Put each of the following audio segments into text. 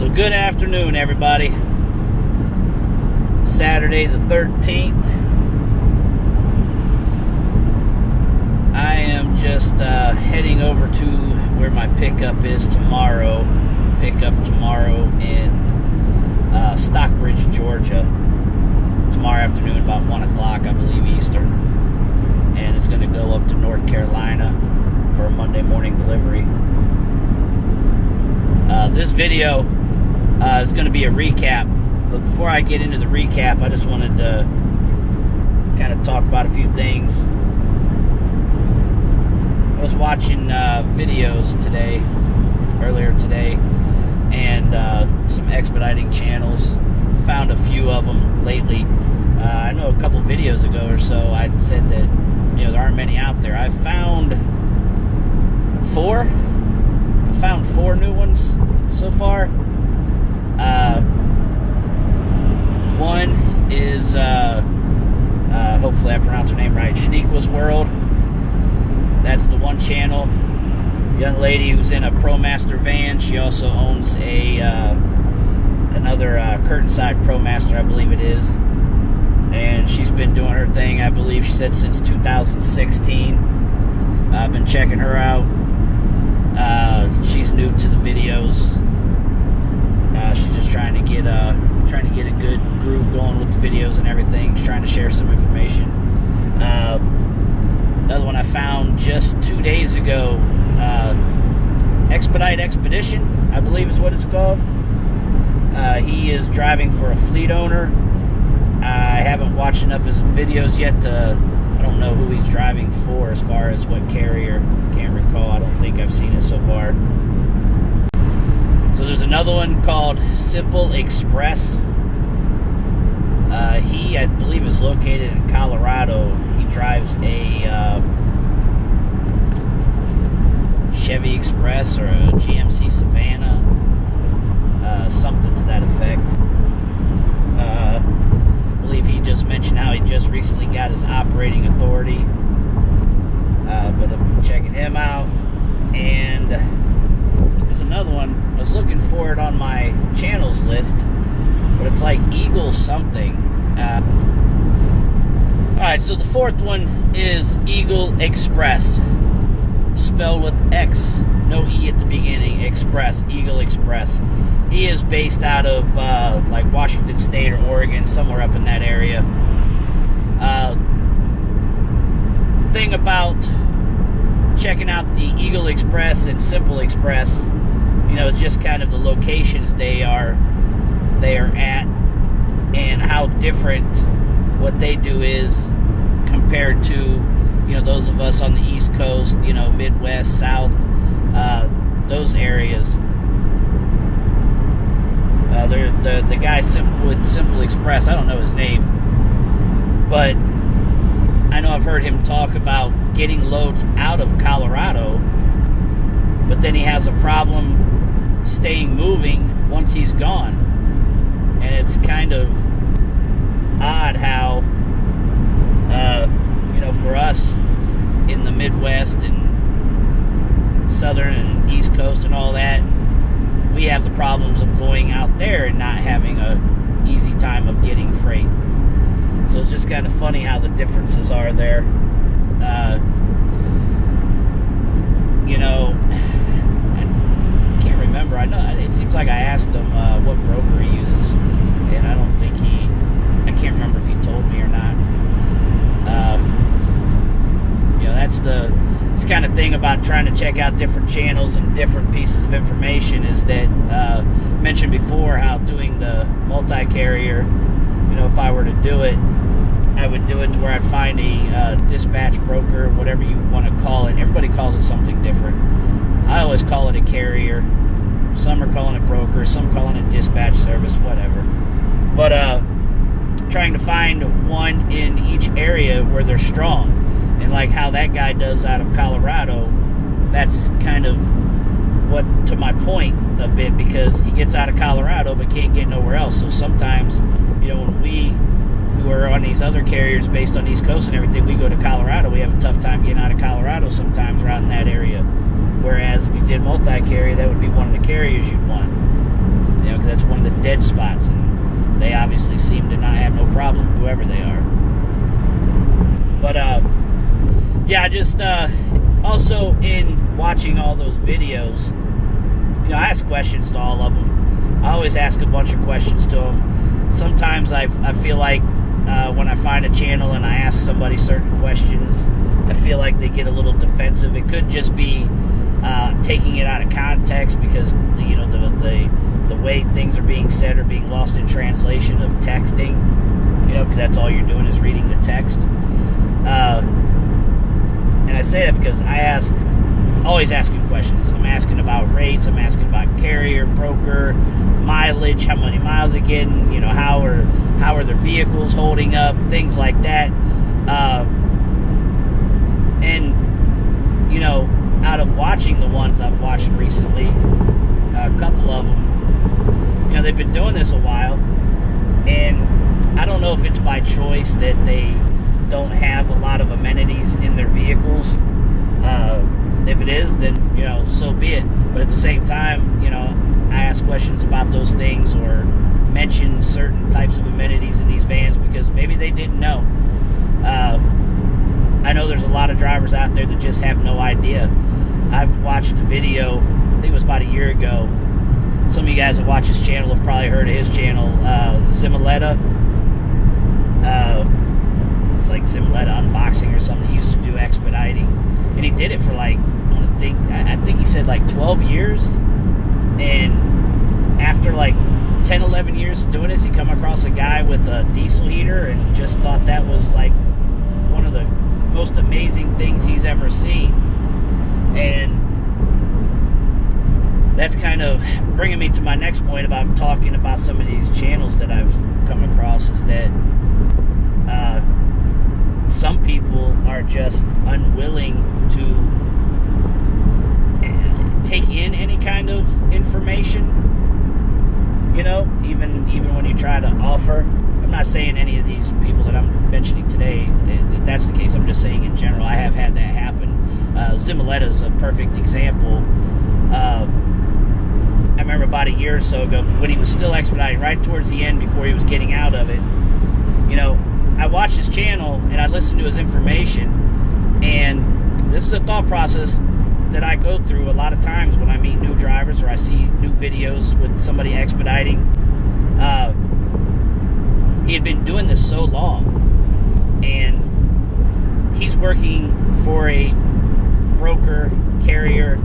So good afternoon, everybody. Saturday the 13th. I am just heading over to where my pickup is tomorrow. Pickup tomorrow in Stockbridge, Georgia. Tomorrow afternoon, about 1 o'clock, I believe, Eastern. And it's going to go up to North Carolina for a Monday morning delivery. This video is going to be a recap, but before I get into the recap, I just wanted to kind of talk about a few things. I was watching videos earlier today, and some expediting channels. Found a few of them lately. I know a couple videos ago or so I said that there aren't many out there. I found four new ones so far. One is hopefully I pronounced her name right, Shaniqua's World. That's the one channel. Young lady who's in a ProMaster van. She also owns another Curtainside ProMaster, I believe it is. And she's been doing her thing, I believe she said, since 2016. I've been checking her out. She's new to the videos. She's just trying to get a good groove going with the videos and everything. She's trying to share some information. Another one I found just 2 days ago, Expediting, I believe is what it's called. He is driving for a fleet owner. I haven't watched enough of his videos yet to, I don't know who he's driving for as far as what carrier. Can't recall. I don't think I've seen it so far. So there's another one called Simple Express. He, I believe, is located in Colorado. He drives a Chevy Express or a GMC Savannah, something to that effect. I believe he just mentioned how he just recently got his operating authority. But I've been checking him out. And there's another one. I was looking for it on my channels list, but it's like Eagle something. Alright, so the fourth one is Eagle Express. Spelled with X, no E at the beginning, Express, Eagle Express. He is based out of like Washington State or Oregon, somewhere up in that area. Thing about checking out the Eagle Express and Simple Express, it's just kind of the locations they are at and how different what they do is compared to those of us on the East Coast, Midwest, South, those areas. The guy with Simple Express, I don't know his name, but I know I've heard him talk about getting loads out of Colorado, but then he has a problem staying moving once he's gone. And it's kind of odd how, for us in the Midwest and Southern and East Coast and all that, we have the problems of going out there and not having a easy time of getting freight. So it's just kind of funny how the differences are there. I can't remember. I know it seems like I asked him what broker he uses, and I don't think I can't remember if he told me or not. That's the kind of thing about trying to check out different channels and different pieces of information, is that mentioned before how doing the multi-carrier, if I were to do it, I would do it to where I'd find a dispatch broker, whatever you want to call it. Everybody calls it something different. I always call it a carrier. Some are calling it broker, some calling it dispatch service, whatever. But trying to find one in each area where they're strong. And like how that guy does out of Colorado, that's kind of what, to my point a bit, because he gets out of Colorado but can't get nowhere else. So sometimes, when we who are on these other carriers based on East Coast and everything, we go to Colorado, we have a tough time getting out of Colorado sometimes, or out in that area. Whereas if you did multi-carrier, that would be one of the carriers you'd want. dead spots, and they obviously seem to not have no problem, whoever they are. But yeah, just also in watching all those videos, I ask questions to all of them. I always ask a bunch of questions to them. Sometimes I feel like when I find a channel and I ask somebody certain questions, I feel like they get a little defensive. It could just be taking it out of context because the way things are being said are being lost in translation of texting. Because that's all you're doing is reading the text. And I say that because always asking questions. I'm asking about rates. I'm asking about carrier, broker, mileage, how many miles they're getting. How are their vehicles holding up, things like that. And out of watching the ones I've watched recently, a couple of them, they've been doing this a while, and I don't know if it's by choice that they don't have a lot of amenities in their vehicles. If it is, then so be it. But at the same time, I ask questions about those things or mention certain types of amenities in these vans because maybe they didn't know. I know there's a lot of drivers out there that just have no idea. I've watched a video, I think it was about a year ago. Some of you guys that watch his channel have probably heard of his channel, Zimoletta. It's like Zimoletta Unboxing or something. He used to do Expediting, and he did it for I think he said 12 years. And after 10, 11 years of doing this, he come across a guy with a diesel heater and just thought that was one of the most amazing things he's ever seen. And that's kind of bringing me to my next point about talking about some of these channels that I've come across, is that some people are just unwilling to take in any kind of information, even when you try to offer. I'm not saying any of these people that I'm mentioning today, that's the case. I'm just saying in general, I have had that happen. Zimoletta is a perfect example. I remember about a year or so ago, when he was still expediting, right towards the end before he was getting out of it, I watched his channel and I listened to his information, and this is a thought process that I go through a lot of times when I meet new drivers or I see new videos with somebody expediting. He had been doing this so long, and he's working for a broker carrier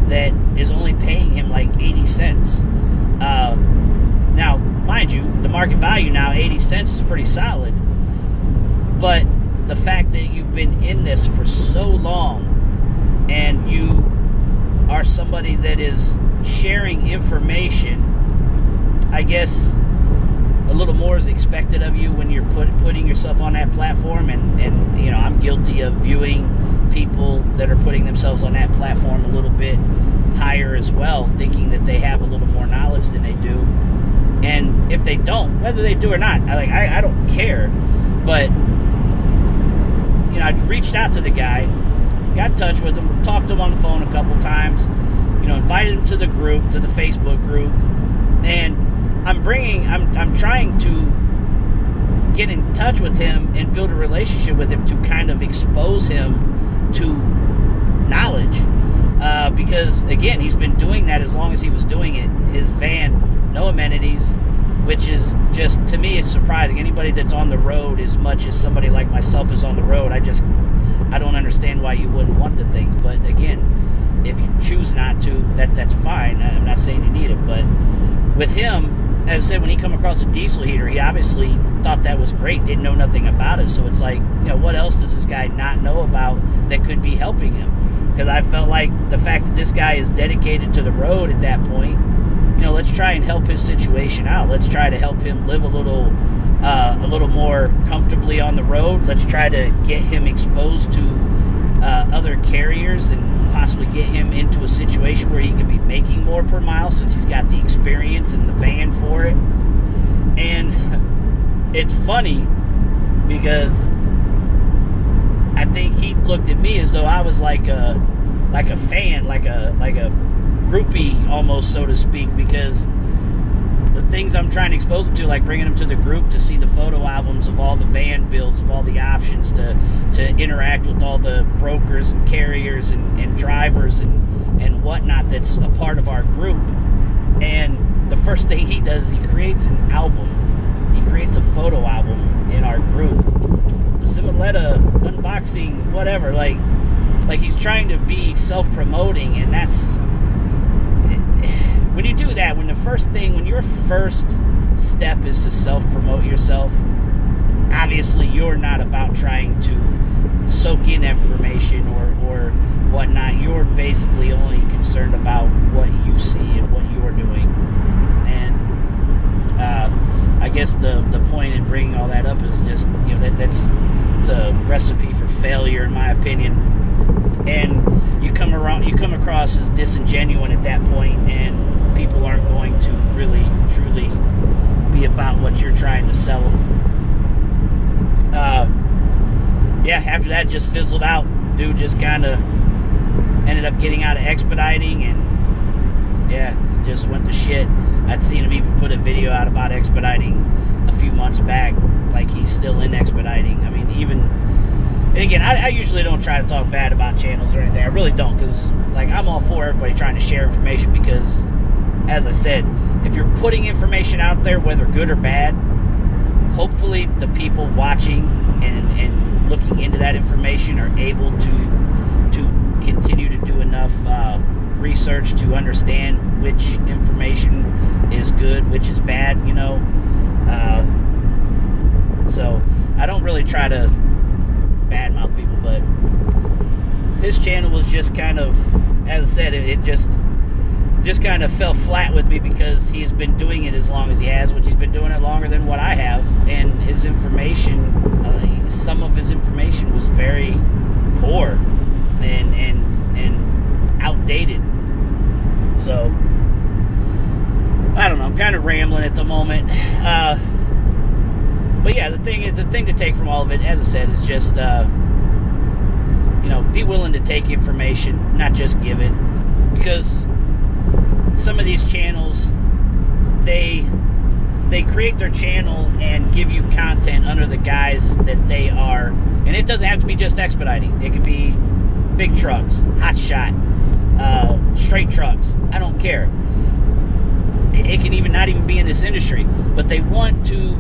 that is only paying him 80 cents. Now, mind you, the market value now, 80 cents is pretty solid. But the fact that you've been in this for so long and you are somebody that is sharing information, I guess a little more is expected of you when you're putting yourself on that platform. And I'm guilty of viewing people that are putting themselves on that platform a little bit higher as well, thinking that they have a little more knowledge than they do. And if they don't, whether they do or not, I don't care. But I reached out to the guy, got in touch with him, talked to him on the phone a couple times, invited him to the group, to the Facebook group, and I'm trying to get in touch with him and build a relationship with him to kind of expose him to knowledge, because again, he's been doing that as long as he was doing it. His van, no amenities, which is just, to me, it's surprising. Anybody that's on the road as much as somebody like myself is on the road, I don't understand why you wouldn't want the things. But again, if you choose not to, that's fine. I'm not saying you need it. But with him, as I said, when he come across a diesel heater, he obviously thought that was great, didn't know nothing about it. So it's what else does this guy not know about that could be helping him? Because I felt like the fact that this guy is dedicated to the road at that point, let's try and help his situation out. Let's try to help him live a little more comfortably on the road. Let's try to get him exposed to other carriers and possibly get him into a situation where he can be making more per mile, since he's got the experience and the van for it. And it's funny because I think he looked at me as though I was like a fan, like a groupie almost, so to speak, because the things I'm trying to expose them to, like bringing them to the group to see the photo albums of all the van builds, of all the options, to interact with all the brokers and carriers and drivers and whatnot that's a part of our group. And the first thing he does, he creates an album. He creates a photo album in our group. The Simuletta unboxing, whatever. Like he's trying to be self-promoting, and that's... When you do that, when your first step is to self-promote yourself, obviously you're not about trying to soak in information or whatnot. You're basically only concerned about what you see and what you're doing. And I guess the point in bringing all that up is just, that's a recipe for failure, in my opinion. And you come across as disingenuous at that point, and people aren't going to really, truly be about what you're trying to sell them. After that, just fizzled out. Dude just kind of ended up getting out of Expediting, and just went to shit. I'd seen him even put a video out about Expediting a few months back, like he's still in Expediting. I mean, and again, I usually don't try to talk bad about channels or anything. I really don't, because I'm all for everybody trying to share information, because, as I said, if you're putting information out there, whether good or bad, hopefully the people watching and looking into that information are able to continue to do enough research to understand which information is good, which is bad, so I don't really try to badmouth people, but his channel was just kind of, as I said, it just kind of fell flat with me, because he's been doing it as long as he has, which he's been doing it longer than what I have, and his information, some of his information was very poor and outdated. So I don't know, I'm kind of rambling at the moment, but yeah, the thing to take from all of it, as I said, is just be willing to take information, not just give it, because some of these channels, they create their channel and give you content under the guise that they are, and it doesn't have to be just Expediting. It could be big trucks, hot shot, straight trucks. I don't care. It can even not even be in this industry, but they want to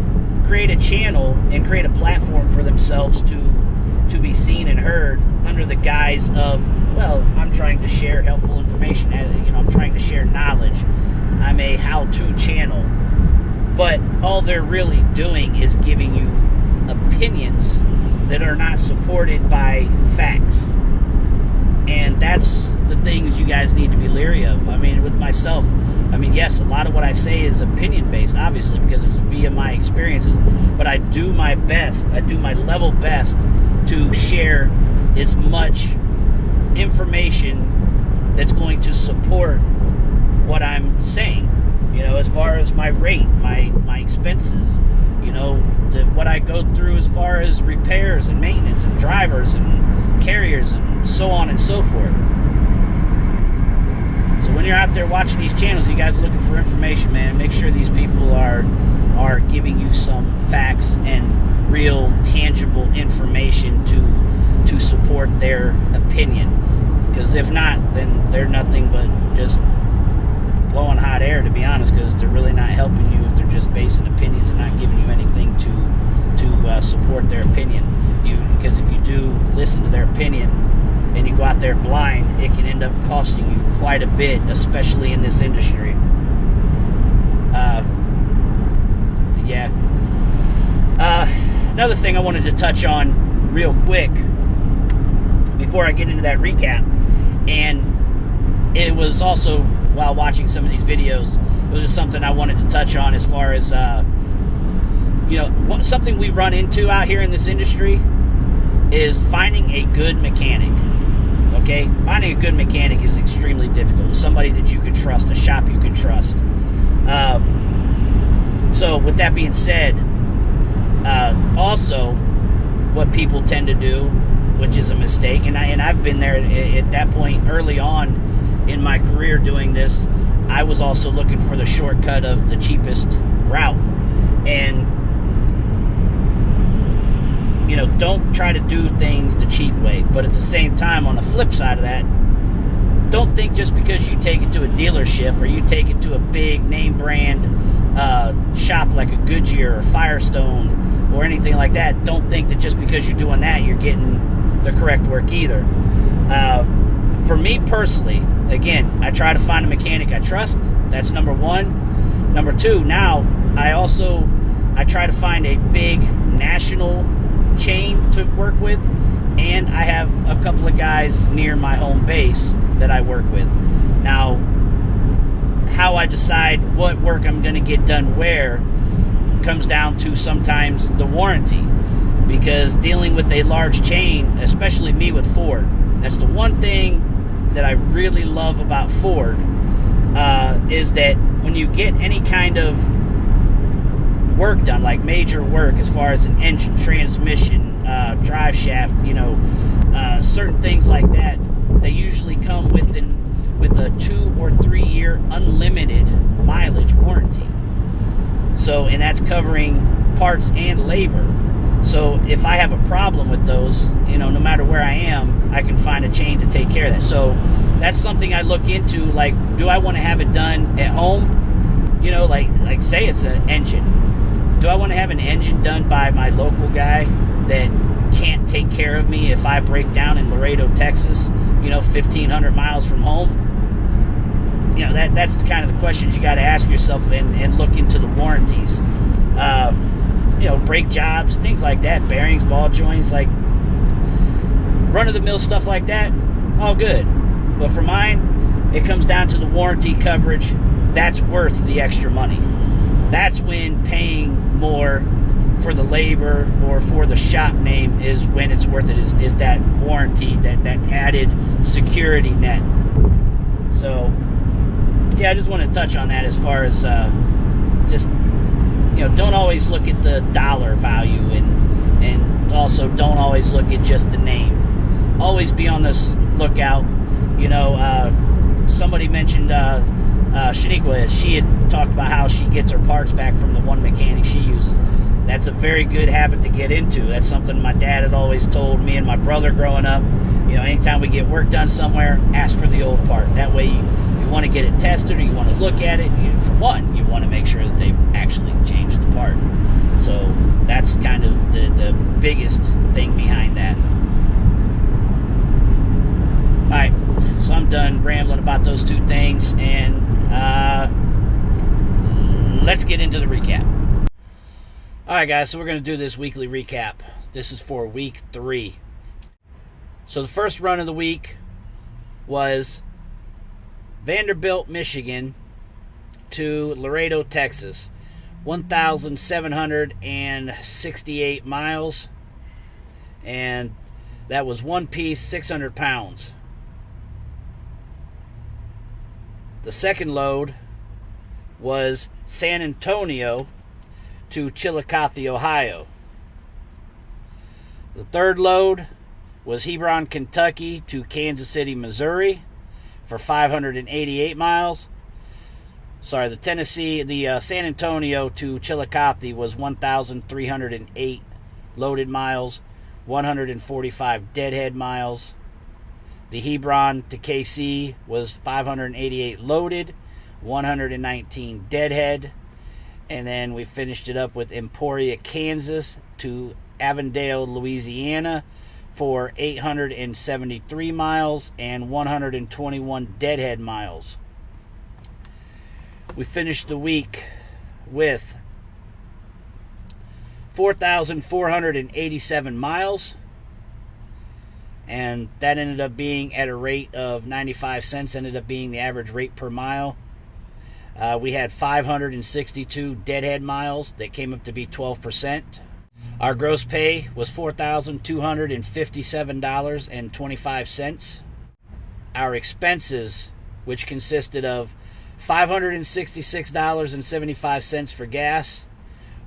create a channel and create a platform for themselves to be seen and heard under the guise of, well, I'm trying to share helpful information. I'm trying to share knowledge. I'm a how-to channel. But all they're really doing is giving you opinions that are not supported by facts. And that's the things you guys need to be leery of. I mean, with myself, yes, a lot of what I say is opinion-based, obviously, because it's via my experiences. But I do my best, I do my level best to share as much information that's going to support what I'm saying. As far as my rate, my expenses, what I go through as far as repairs and maintenance and drivers and carriers and so on and so forth. So when you're out there watching these channels, you guys are looking for information, man, make sure these people are giving you some facts and real tangible information to support their opinion. Because if not, then they're nothing but just blowing hot air, to be honest, because they're really not helping you if they're just basing opinions and not giving you anything to support their opinion. Because if you do listen to their opinion and you go out there blind, it can end up costing you quite a bit, especially in this industry. Another thing I wanted to touch on real quick before I get into that recap, and it was also while watching some of these videos, it was just something I wanted to touch on as far as something we run into out here in this industry is finding a good mechanic. Okay, finding a good mechanic is extremely difficult. Somebody that you can trust, a shop you can trust. So with that being said, also what people tend to do, which is a mistake, and I've been there at that point early on in my career doing this, I was also looking for the shortcut of the cheapest route. And don't try to do things the cheap way, but at the same time, on the flip side of that, don't think just because you take it to a dealership or you take it to a big name brand shop like a Goodyear or Firestone or anything like that, don't think that just because you're doing that, you're getting the correct work either. For me personally, again, I try to find a mechanic I trust. That's number one. Number two, now I try to find a big national chain to work with, and I have a couple of guys near my home base that I work with. Now, how I decide what work I'm going to get done where comes down to sometimes the warranty, because dealing with a large chain, especially me with Ford, that's the one thing that I really love about Ford, is that when you get any kind of work done, like major work as far as an engine, transmission, drive shaft, certain things like that, they usually come with a 2 or 3 year unlimited mileage warranty. So, and that's covering parts and labor. So if I have a problem with those, no matter where I am, I can find a chain to take care of that. So that's something I look into. Like, do I want to have it done at home? Like say it's an engine. Do I want to have an engine done by my local guy that can't take care of me if I break down in Laredo, Texas, 1,500 miles from home? That's the kind of the questions you got to ask yourself and look into the warranties. Brake jobs, things like that, bearings, ball joints, like run-of-the-mill stuff like that, all good. But for mine, it comes down to the warranty coverage. That's worth the extra money. That's when paying more for the labor or for the shop name is when it's worth it, is that warranty, that added security net. So, yeah, I just want to touch on that as far as don't always look at the dollar value, and also don't always look at just the name. Always be on this lookout. Somebody mentioned Shaniqua, she had talked about how she gets her parts back from the one mechanic she uses. That's a very good habit to get into. That's something my dad had always told me and my brother growing up. Anytime we get work done somewhere, ask for the old part. That way, if you want to get it tested or you want to look at it, for one, you want to make sure that they've actually changed the part. So that's kind of the biggest thing behind that. Alright, so I'm done rambling about those two things, and let's get into the recap. Alright guys, so we're going to do this weekly recap. This is for week 3. So the first run of the week was Vanderbilt, Michigan to Laredo, Texas. 1,768 miles, and that was one piece, 600 pounds. The second load was San Antonio to Chillicothe, Ohio. The third load was Hebron, Kentucky to Kansas City, Missouri for 588 miles. Sorry, the San Antonio to Chillicothe was 1,308 loaded miles, 145 deadhead miles. The Hebron to KC was 588 loaded, 119 deadhead. And then we finished it up with Emporia, Kansas to Avondale, Louisiana for 873 miles and 121 deadhead miles. We finished the week with 4,487 miles, and that ended up being at a rate of 95 cents, ended up being the average rate per mile. We had 562 deadhead miles that came up to be 12%. Our gross pay was $4,257.25. Our expenses, which consisted of $566.75 for gas,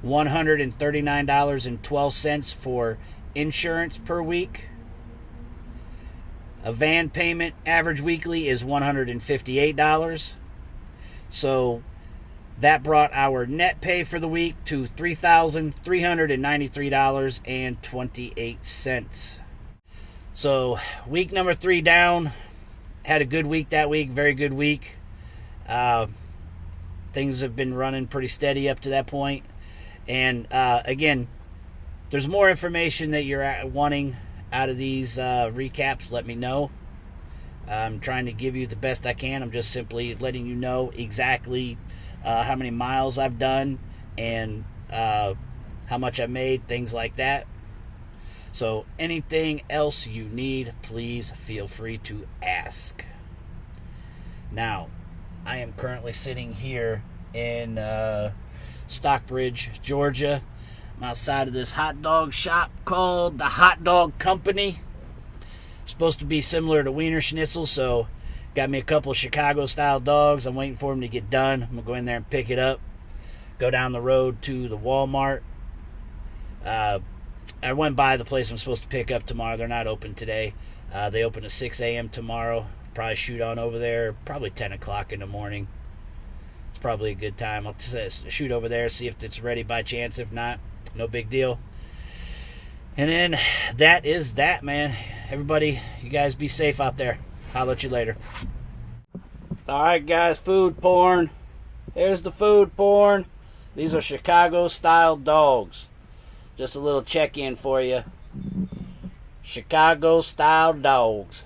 $139.12 for insurance per week. A van payment average weekly is $158. So that brought our net pay for the week to $3,393.28. So week number 3 down. Had a good week that week, very good week. Things have been running pretty steady up to that point. And again, there's more information that you're wanting out of these recaps. Let me know. I'm trying to give you the best I can. I'm just simply letting you know exactly how many miles I've done and how much I made, things like that. So anything else you need, please feel free to ask. Now, I am currently sitting here in Stockbridge, Georgia. I'm outside of this hot dog shop called the Hot Dog Company. It's supposed to be similar to Wiener Schnitzel, so got me a couple of Chicago-style dogs. I'm waiting for them to get done. I'm going to go in there and pick it up. Go down the road to the Walmart. I went by the place I'm supposed to pick up tomorrow. They're not open today. They open at 6 a.m. tomorrow. Probably shoot on over there, probably 10 o'clock in the morning. It's probably a good time. I'll shoot over there, see if it's ready by chance. If not, no big deal. And then that is that, man. Everybody, you guys be safe out there. I'll at you later. Alright, guys, food porn. Here's the food porn. These are Chicago-style dogs. Just a little check-in for you. Chicago-style dogs.